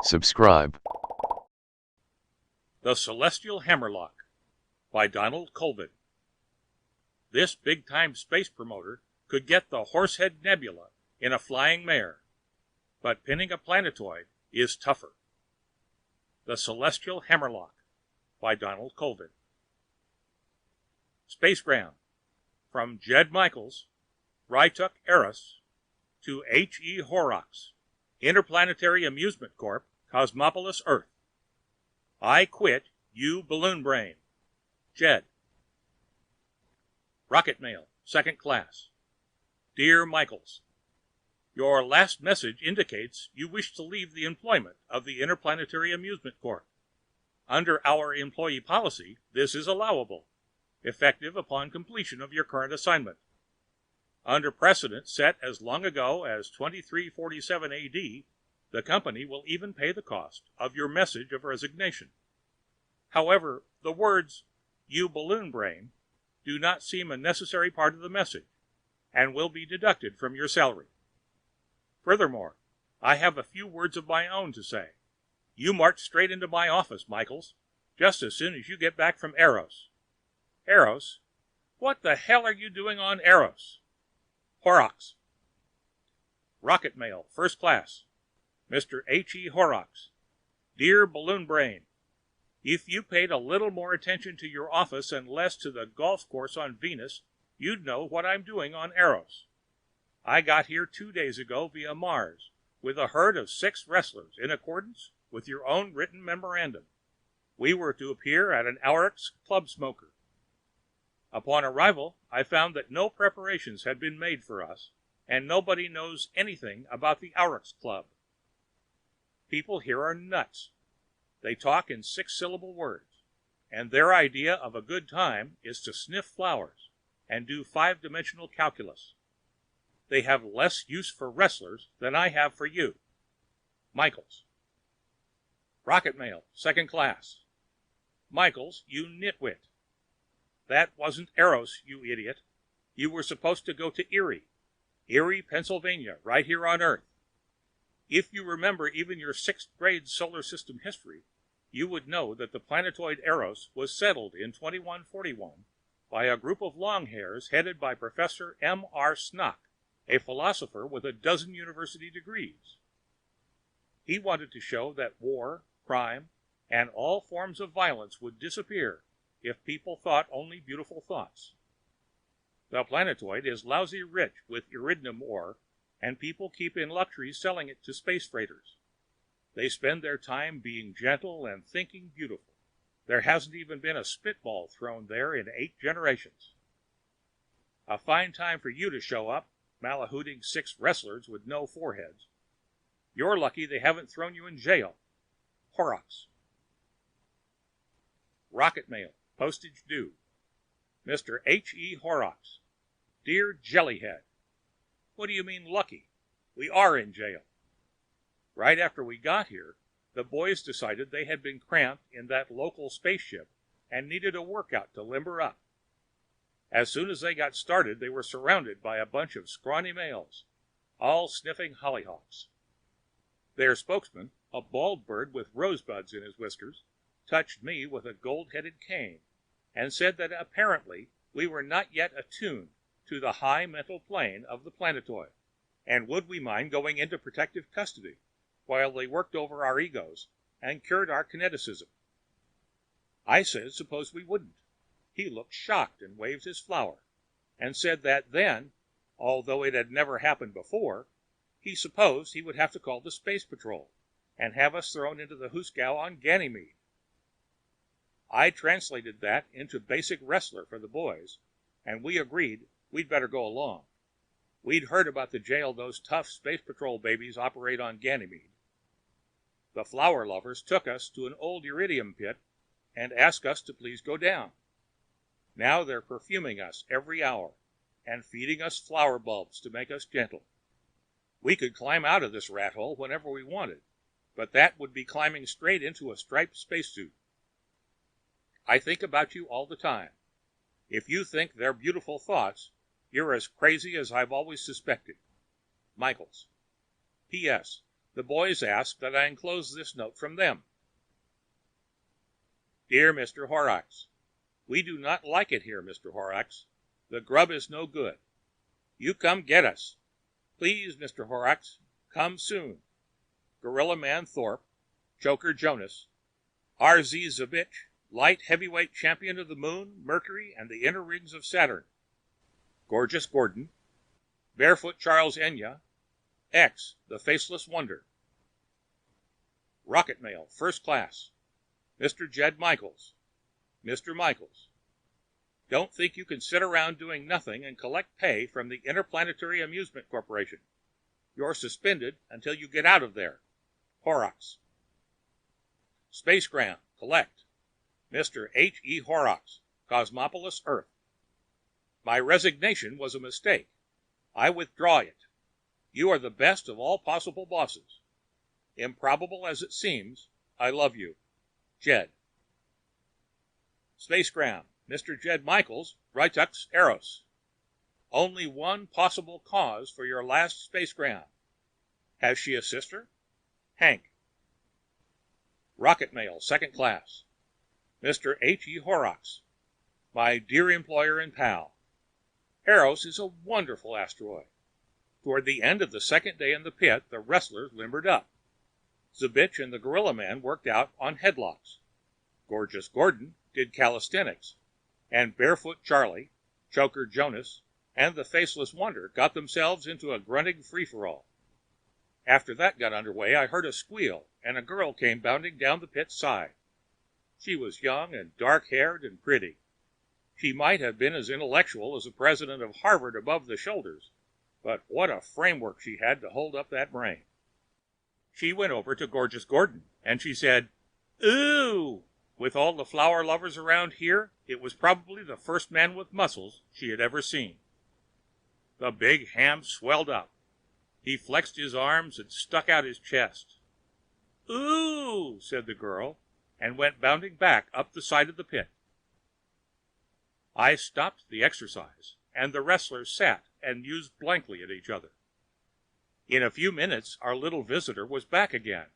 Subscribe. The Celestial Hammerlock by Donald Colvin. This big-time space promoter could get the Horsehead Nebula in a flying mare, but pinning a planetoid is tougher. The Celestial Hammerlock by Donald Colvin. Spacegram. From Jed Michaels, Rytuk Eros, to H.E. Horrocks, Interplanetary Amusement Corp., Cosmopolis, Earth. I quit, you balloon brain. Jed. Rocket Mail, Second Class. Dear Michaels, your last message indicates you wish to leave the employment of the Interplanetary Amusement Corp. Under our employee policy, this is allowable, effective upon completion of your current assignment. Under precedent set as long ago as 2347 AD, the company will even pay the cost of your message of resignation. However, the words, "you balloon brain," do not seem a necessary part of the message and will be deducted from your salary. Furthermore, I have a few words of my own to say. You march straight into my office, Michaels, just as soon as you get back from Eros. Eros? What the hell are you doing on Eros? Horrocks. Rocket Mail, First Class. Mr. H.E. Horrocks. Dear Balloon Brain, if you paid a little more attention to your office and less to the golf course on Venus, you'd know what I'm doing on Eros. I got here 2 days ago via Mars with a herd of 6 wrestlers in accordance with your own written memorandum. We were to appear at an Aurochs Club smoker. Upon arrival, I found that no preparations had been made for us, and nobody knows anything about the Aurochs Club. People here are nuts. They talk in 6-syllable words, and their idea of a good time is to sniff flowers and do 5-dimensional calculus. They have less use for wrestlers than I have for you. Michaels. Rocket Mail, Second Class. Michaels, you nitwit. That wasn't Eros, you idiot. You were supposed to go to Erie, Pennsylvania, right here on Earth. If you remember even your 6th grade solar system history, you would know that the planetoid Eros was settled in 2141 by a group of longhairs headed by Professor M.R. Snock, a philosopher with a dozen university degrees. He wanted to show that war, crime, and all forms of violence would disappear if people thought only beautiful thoughts. The planetoid is lousy rich with iridium ore, and people keep in luxury selling it to space freighters. They spend their time being gentle and thinking beautiful. There hasn't even been a spitball thrown there in 8 generations. A fine time for you to show up, malahooting 6 wrestlers with no foreheads. You're lucky they haven't thrown you in jail. Horrocks. Rocket Mail, Postage Due. Mr. H.E. Horrocks. Dear Jellyhead. What do you mean lucky? We are in jail. Right after we got here, the boys decided they had been cramped in that local spaceship and needed a workout to limber up. As soon as they got started, they were surrounded by a bunch of scrawny males, all sniffing hollyhocks. Their spokesman, a bald bird with rosebuds in his whiskers, touched me with a gold-headed cane and said that apparently we were not yet attuned to the high mental plane of the planetoid, and would we mind going into protective custody while they worked over our egos and cured our kineticism. I said suppose we wouldn't. He looked shocked and waved his flower, and said that then, although it had never happened before, he supposed he would have to call the Space Patrol and have us thrown into the hoosegow on Ganymede. I translated that into basic wrestler for the boys, and we agreed we'd better go along. We'd heard about the jail those tough Space Patrol babies operate on Ganymede. The flower lovers took us to an old iridium pit and asked us to please go down. Now they're perfuming us every hour and feeding us flower bulbs to make us gentle. We could climb out of this rat hole whenever we wanted, but that would be climbing straight into a striped spacesuit. I think about you all the time. If you think they're beautiful thoughts, you're as crazy as I've always suspected. Michaels. P.S. The boys ask that I enclose this note from them. Dear Mr. Horrocks, we do not like it here, Mr. Horrocks. The grub is no good. You come get us. Please, Mr. Horrocks, come soon. Gorilla Man Thorpe, Choker Jonas, R.Z. Zabitch, light heavyweight champion of the Moon, Mercury, and the inner rings of Saturn. Gorgeous Gordon, Barefoot Charles Enya, X, the Faceless Wonder. Rocket Mail, First Class, Mr. Jed Michaels, Mr. Michaels. Don't think you can sit around doing nothing and collect pay from the Interplanetary Amusement Corporation. You're suspended until you get out of there. Horrocks. Spacegram, collect. Mr. H. E. Horrocks, Cosmopolis, Earth. My resignation was a mistake. I withdraw it. You are the best of all possible bosses. Improbable as it seems, I love you. Jed. Spacegram, Mr. Jed Michaels, Rytux, Eros. Only one possible cause for your last spacegram. Has she a sister? Hank. Rocket Mail, Second Class. Mr. H. E. Horrocks, my dear employer and pal. Eros is a wonderful asteroid. Toward the end of the second day in the pit, the wrestlers limbered up. Zabitch and the Gorilla Man worked out on headlocks. Gorgeous Gordon did calisthenics, and Barefoot Charlie, Choker Jonas, and the Faceless Wonder got themselves into a grunting free-for-all. After that got underway, I heard a squeal, and a girl came bounding down the pit's side. She was young and dark-haired and pretty. She might have been as intellectual as the president of Harvard above the shoulders, but what a framework she had to hold up that brain. She went over to Gorgeous Gordon, and she said, "Ooh!" With all the flower lovers around here, it was probably the first man with muscles she had ever seen. The big ham swelled up. He flexed his arms and stuck out his chest. "Ooh!" said the girl, and went bounding back up the side of the pit. I stopped the exercise, and the wrestlers sat and mused blankly at each other. In a few minutes, our little visitor was back again.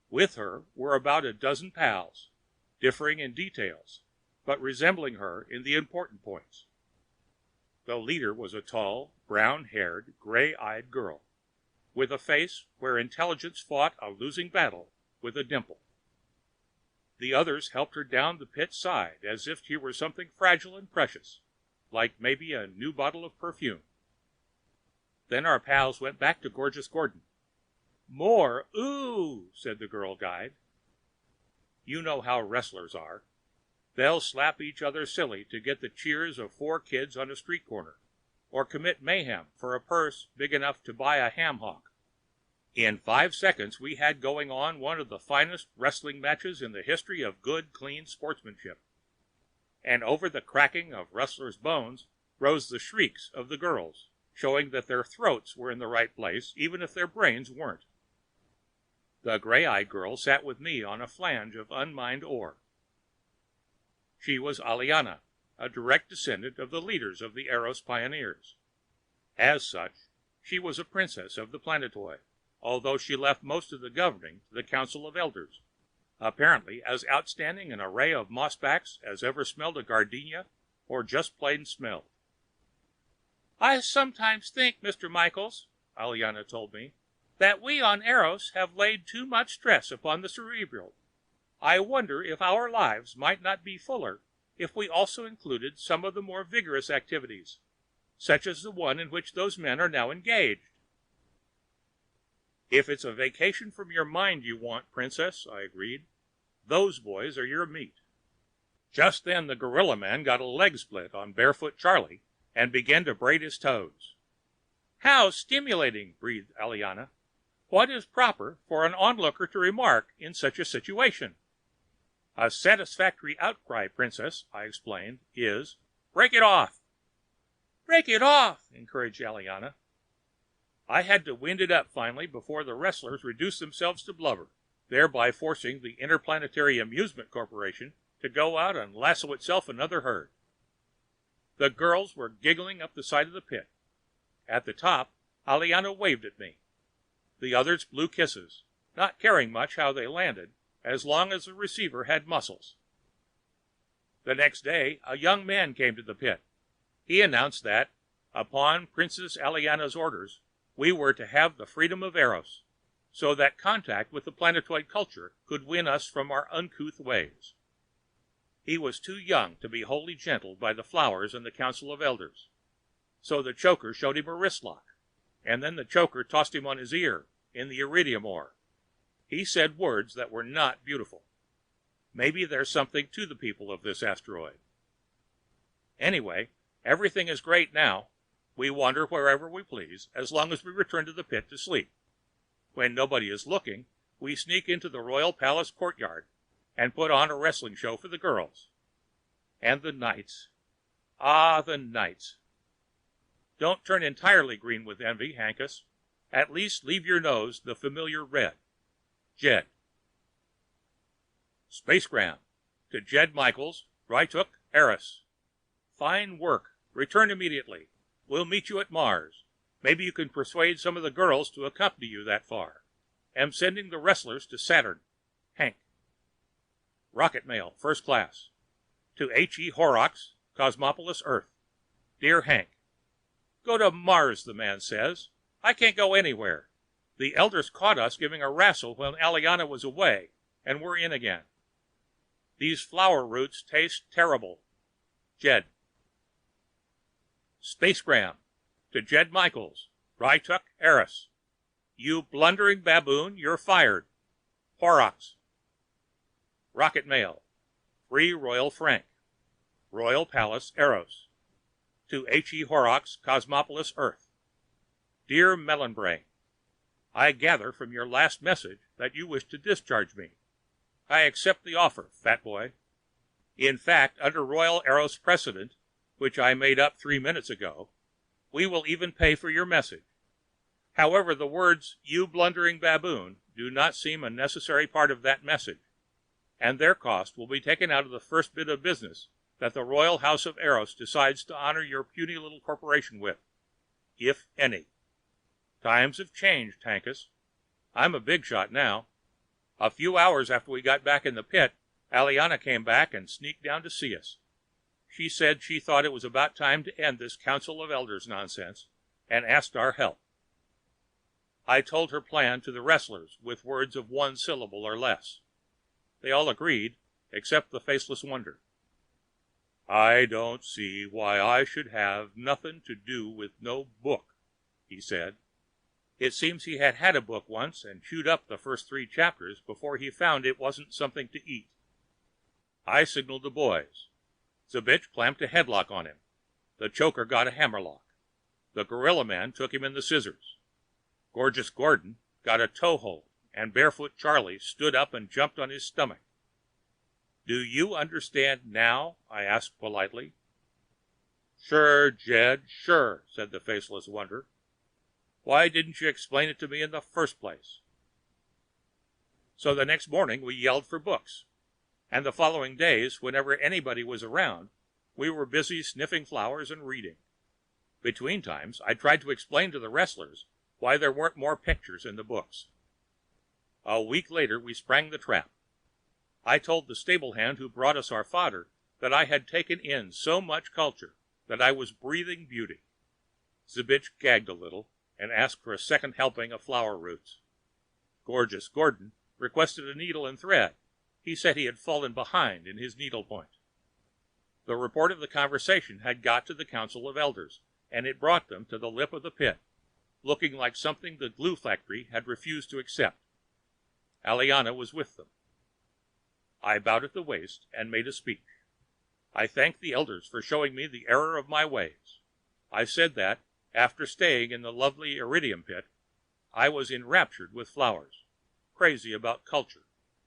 With her were about a dozen pals, differing in details, but resembling her in the important points. The leader was a tall, brown-haired, gray-eyed girl, with a face where intelligence fought a losing battle with a dimple. The others helped her down the pit side as if she were something fragile and precious, like maybe a new bottle of perfume. Then our pals went back to Gorgeous Gordon. "More ooh," said the girl guide. You know how wrestlers are. They'll slap each other silly to get the cheers of 4 kids on a street corner, or commit mayhem for a purse big enough to buy a ham hock. In 5 seconds, we had going on one of the finest wrestling matches in the history of good, clean sportsmanship. And over the cracking of wrestlers' bones rose the shrieks of the girls, showing that their throats were in the right place, even if their brains weren't. The gray-eyed girl sat with me on a flange of unmined ore. She was Aliana, a direct descendant of the leaders of the Eros pioneers. As such, she was a princess of the planetoid, although she left most of the governing to the Council of Elders, apparently as outstanding an array of mossbacks as ever smelled a gardenia or just plain smelled. "I sometimes think, Mr. Michaels," Aliana told me, "that we on Eros have laid too much stress upon the cerebral. I wonder if our lives might not be fuller if we also included some of the more vigorous activities, such as the one in which those men are now engaged." "If it's a vacation from your mind you want, Princess," I agreed, "those boys are your meat." Just then the Gorilla Man got a leg split on Barefoot Charlie and began to braid his toes. "How stimulating," breathed Aliana. "What is proper for an onlooker to remark in such a situation?" "A satisfactory outcry, Princess," I explained, "is, 'Break it off!'" "Break it off!" encouraged Aliana. I had to wind it up finally before the wrestlers reduced themselves to blubber, thereby forcing the Interplanetary Amusement Corporation to go out and lasso itself another herd. The girls were giggling up the side of the pit. At the top, Aliana waved at me. The others blew kisses, not caring much how they landed, as long as the receiver had muscles. The next day, a young man came to the pit. He announced that, upon Princess Aliana's orders, we were to have the freedom of Eros, so that contact with the planetoid culture could win us from our uncouth ways. He was too young to be wholly gentled by the flowers and the Council of Elders, so the choker showed him a wrist lock, and then the choker tossed him on his ear in the iridium ore. He said words that were not beautiful. Maybe there's something to the people of this asteroid. Anyway, everything is great now. We wander wherever we please, as long as we return to the pit to sleep. When nobody is looking, we sneak into the royal palace courtyard and put on a wrestling show for the girls. And the nights. Ah, the nights. Don't turn entirely green with envy, Hankus. At least leave your nose the familiar red. Jed. Spacegram. To Jed Michaels, Rytuk, Eris. Fine work. Return immediately. We'll meet you at Mars. Maybe you can persuade some of the girls to accompany you that far. Am sending the wrestlers to Saturn. Hank. Rocket mail, first class. To H.E. Horrocks, Cosmopolis, Earth. Dear Hank. Go to Mars, the man says. I can't go anywhere. The elders caught us giving a wrestle when Aliana was away, and we're in again. These flower roots taste terrible. Jed. Spacegram. To Jed Michaels, Rytuk, Eris. You blundering baboon, you're fired. Horrocks. Rocket mail. Free Royal Frank. Royal Palace, Eros. To H.E. Horrocks, Cosmopolis, Earth. Dear Melonbrain, I gather from your last message that you wish to discharge me. I accept the offer, fat boy. In fact, under Royal Eros precedent, which I made up 3 minutes ago, we will even pay for your message. However, the words, you blundering baboon, do not seem a necessary part of that message, and their cost will be taken out of the first bit of business that the Royal House of Eros decides to honor your puny little corporation with, if any. Times have changed, Hankus. I'm a big shot now. A few hours after we got back in the pit, Aliana came back and sneaked down to see us. She said she thought it was about time to end this Council of Elders nonsense, and asked our help. I told her plan to the wrestlers with words of 1 syllable or less. They all agreed, except the Faceless Wonder. I don't see why I should have nothing to do with no book, he said. It seems he had had a book once and chewed up the first 3 chapters before he found it wasn't something to eat. I signaled the boys. Zbich clamped a headlock on him. The choker got a hammerlock. The gorilla man took him in the scissors. Gorgeous Gordon got a toehold, and Barefoot Charlie stood up and jumped on his stomach. Do you understand now? I asked politely. Sure, Jed, sure, said the Faceless Wonder. Why didn't you explain it to me in the first place? So the next morning we yelled for books, and the following days, whenever anybody was around, we were busy sniffing flowers and reading. Between times, I tried to explain to the wrestlers why there weren't more pictures in the books. A week later, we sprang the trap. I told the stable hand who brought us our fodder that I had taken in so much culture that I was breathing beauty. Zbich gagged a little and asked for a second helping of flower roots. Gorgeous Gordon requested a needle and thread. He said he had fallen behind in his needlepoint. The report of the conversation had got to the Council of Elders, and it brought them to the lip of the pit, looking like something the glue factory had refused to accept. Aliana was with them. I bowed at the waist and made a speech. I thanked the elders for showing me the error of my ways. I said that, after staying in the lovely iridium pit, I was enraptured with flowers, crazy about culture,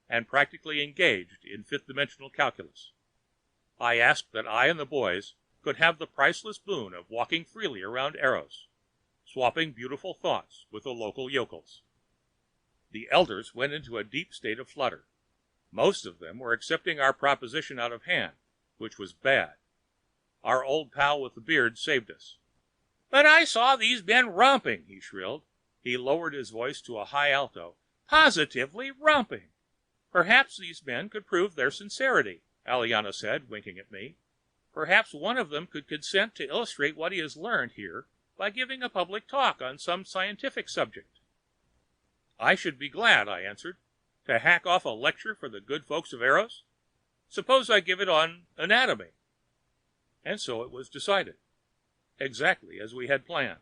and practically engaged in fifth-dimensional calculus. I asked that I and the boys could have the priceless boon of walking freely around Eros, swapping beautiful thoughts with the local yokels. The elders went into a deep state of flutter. Most of them were accepting our proposition out of hand, which was bad. Our old pal with the beard saved us. "But I saw these men romping," he shrilled. He lowered his voice to a high alto. "Positively romping! Perhaps these men could prove their sincerity," Aliana said, winking at me. "Perhaps one of them could consent to illustrate what he has learned here by giving a public talk on some scientific subject." "I should be glad," I answered, "to hack off a lecture for the good folks of Eros. Suppose I give it on anatomy?" And so it was decided, exactly as we had planned.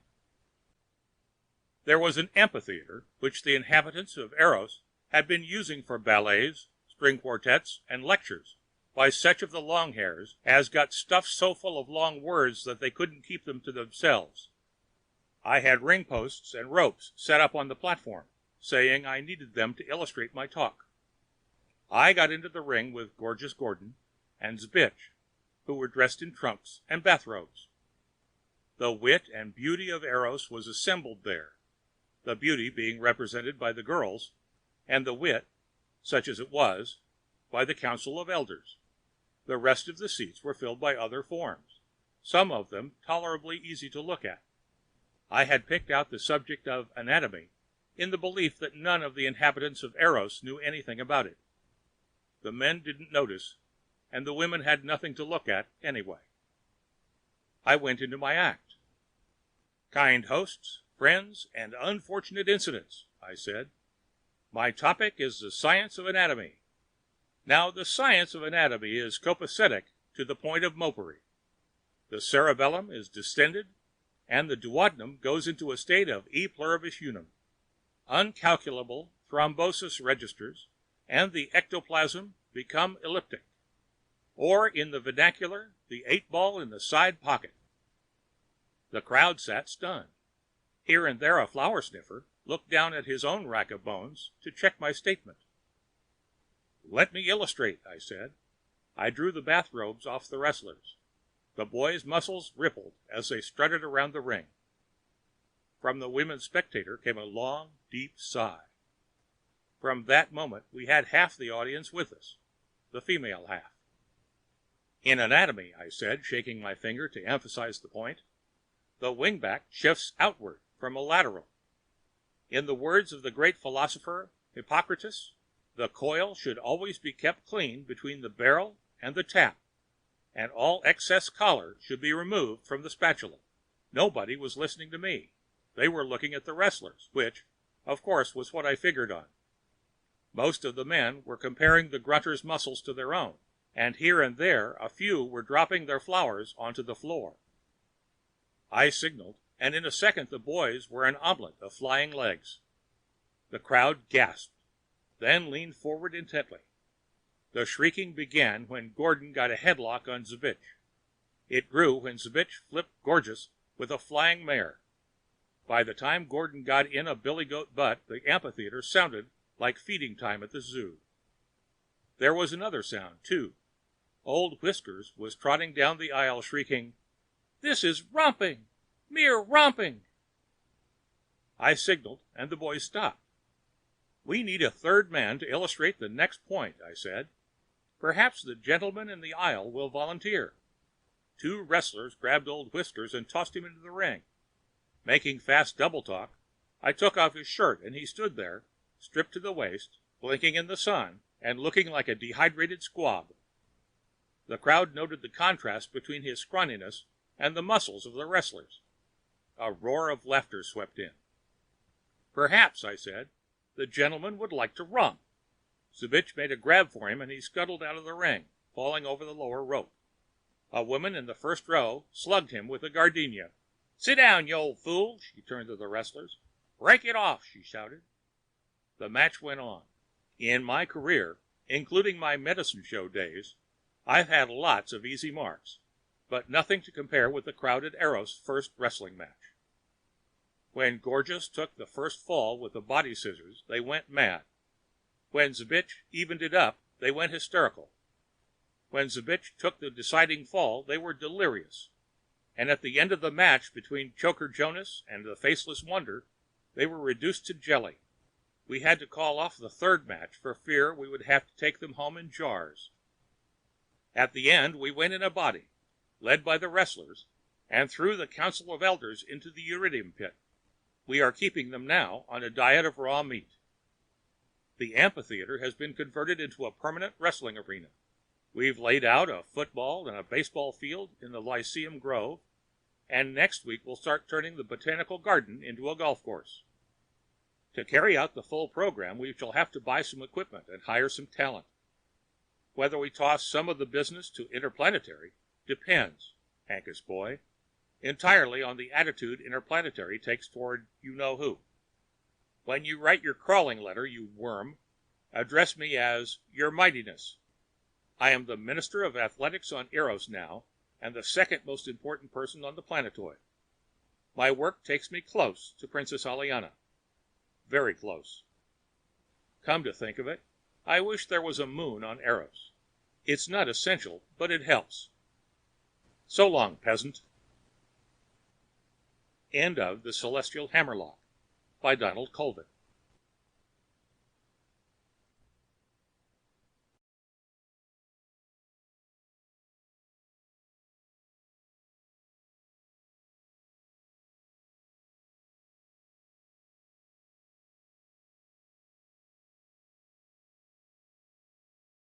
There was an amphitheater which the inhabitants of Eros had been using for ballets, string quartets, and lectures by such of the long hairs as got stuffed so full of long words that they couldn't keep them to themselves. I had ring posts and ropes set up on the platform, saying I needed them to illustrate my talk. I got into the ring with Gorgeous Gordon and Zbich, who were dressed in trunks and bathrobes. The wit and beauty of Eros was assembled there, the beauty being represented by the girls, and the wit, such as it was, by the Council of Elders. The rest of the seats were filled by other forms, some of them tolerably easy to look at. I had picked out the subject of anatomy in the belief that none of the inhabitants of Eros knew anything about it. The men didn't notice, and the women had nothing to look at anyway. I went into my act. "Kind hosts, friends, and unfortunate incidents," I said. "My topic is the science of anatomy. Now, the science of anatomy is copacetic to the point of mopery. The cerebellum is distended, and the duodenum goes into a state of e pluribus unum. Uncalculable thrombosis registers, and the ectoplasm become elliptic, or in the vernacular, the 8-ball in the side pocket." The crowd sat stunned. Here and there a flower sniffer looked down at his own rack of bones to check my statement. "Let me illustrate," I said. I drew the bathrobes off the wrestlers. The boys' muscles rippled as they strutted around the ring. From the women spectators came a long, deep sigh. From that moment we had half the audience with us, the female half. "In anatomy," I said, shaking my finger to emphasize the point, "the wingback shifts outward from a lateral. In the words of the great philosopher Hippocrates, the coil should always be kept clean between the barrel and the tap, and all excess collar should be removed from the spatula." Nobody was listening to me. They were looking at the wrestlers, which, of course, was what I figured on. Most of the men were comparing the grunter's muscles to their own, and here and there a few were dropping their flowers onto the floor. I signaled, and in a second the boys were an omelet of flying legs. The crowd gasped, then leaned forward intently. The shrieking began when Gordon got a headlock on Zbich. It grew when Zbich flipped Gorgeous with a flying mare. By the time Gordon got in a billy goat butt, the amphitheater sounded like feeding time at the zoo. There was another sound, too. Old Whiskers was trotting down the aisle shrieking, "This is romping! Mere romping!" I signaled, and the boys stopped. "We need a third man to illustrate the next point," I said. "Perhaps the gentleman in the aisle will volunteer." Two wrestlers grabbed Old Whiskers and tossed him into the ring. Making fast double talk, I took off his shirt, and he stood there, stripped to the waist, blinking in the sun, and looking like a dehydrated squab. The crowd noted the contrast between his scrawniness and the muscles of the wrestlers. A roar of laughter swept in. "Perhaps," I said, "the gentleman would like to romp." Zbich made a grab for him, and he scuttled out of the ring, falling over the lower rope. A woman in the first row slugged him with a gardenia. "Sit down, you old fool!" She turned to the wrestlers. "Break it off!" she shouted. The match went on. In my career, including my medicine show days, I've had lots of easy marks, but nothing to compare with the crowded Eros first wrestling match. When Gorgeous took the first fall with the body scissors, they went mad. When Zbich evened it up, they went hysterical. When Zbich took the deciding fall, they were delirious. And at the end of the match between Choker Jonas and the Faceless Wonder, they were reduced to jelly. We had to call off the third match for fear we would have to take them home in jars. At the end, we went in a body, led by the wrestlers, and threw the Council of Elders into the Uridium pit. We are keeping them now on a diet of raw meat. The amphitheater has been converted into a permanent wrestling arena. We've laid out a football and a baseball field in the Lyceum Grove, and next week we'll start turning the botanical garden into a golf course. To carry out the full program, we shall have to buy some equipment and hire some talent. Whether we toss some of the business to Interplanetary depends, Hankus boy, entirely on the attitude Interplanetary takes toward you-know-who. When you write your crawling letter, you worm, address me as Your Mightiness. I am the Minister of Athletics on Eros now, and the second most important person on the planetoid. My work takes me close to Princess Aliana. Very close. Come to think of it, I wish there was a moon on Eros. It's not essential, but it helps. So long, peasant. End of The Celestial Hammerlock by Donald Colvin.